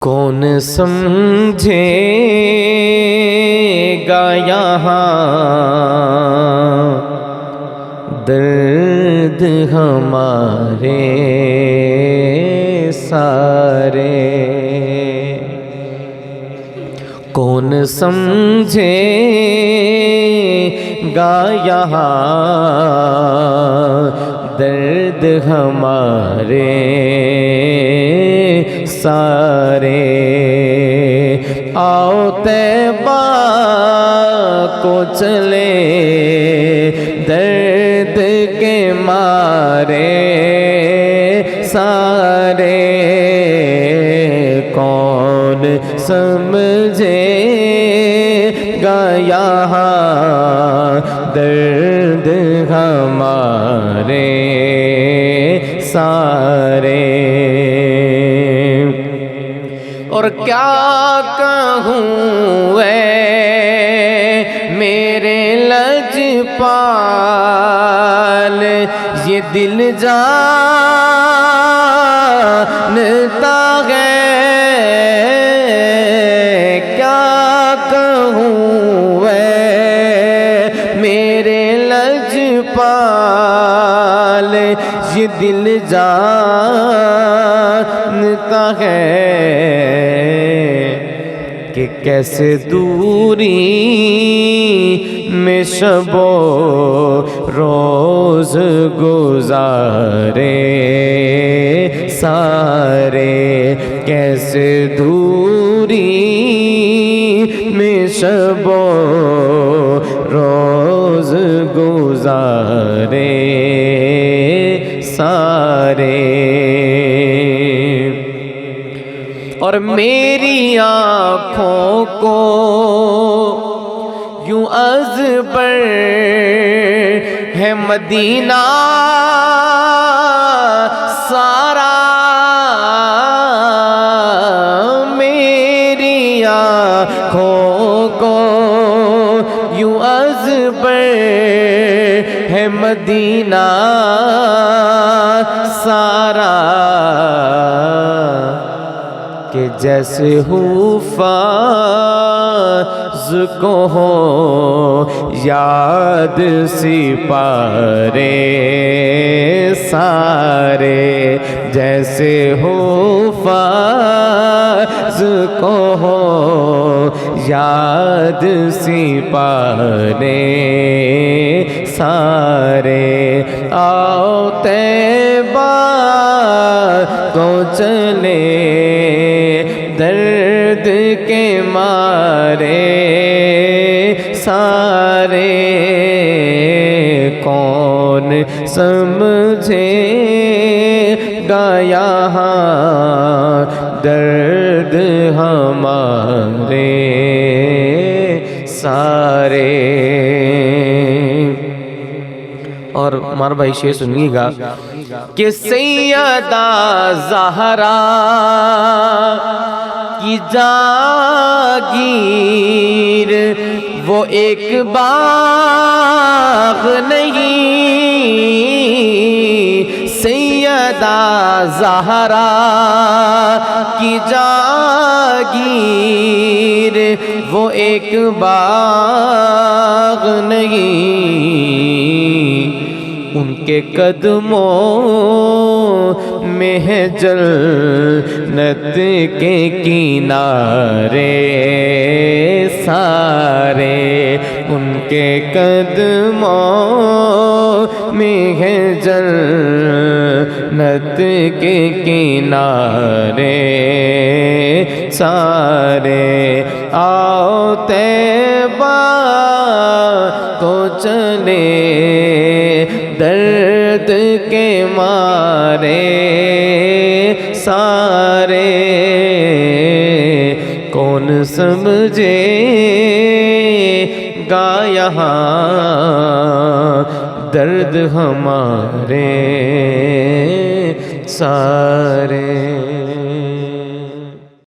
کون سمجھے گا یہاں درد ہمارے سارے؟ کون سمجھے گا یہاں درد ہمارے سارے؟ آؤ طیبہ کو چلے درد کے مارے سارے۔ کون سمجھے گا یہاں درد ہمارے سارے؟ اور کیا کہوں اے میرے لجپال، یہ دل جانتا ہے۔ کیا کہوں اے میرے لجپال، یہ دل جانتا ہے کہ کیسے دوری میں شب و روز گزارے سارے۔ کیسے دوری میں شب و روز گزارے سارے۔ اور میری آنکھوں کو یوں ازبر ہے مدینہ سارا۔ میری آنکھوں کو یوں ازبر ہے مدینہ سارا، کہ جیسے حفاظ کو ہو یاد سپارے سارے۔ جیسے حفاظ کو ہو یاد سپارے سارے۔ آؤ طیبہ کو چلے درد کے مارے سارے۔ کون سمجھے گا یہاں درد ہمارے سارے؟ اور ہمارا بھائی شعر سنیے گا کہ سیدہ زہرا کی جاگیر وہ ایک باغ نہیں، سیدہ زہرا کی جاگیر وہ ایک باغ نہیں، ان کے قدموں میں ہے جنت کے کنارے سارے۔ ان کے قدموں میں ہے جنت کے کنارے سارے۔ آؤ طیبہ کو چلے درد کے مارے سارے۔ کون سمجھے گا یہاں درد ہمارے سارے؟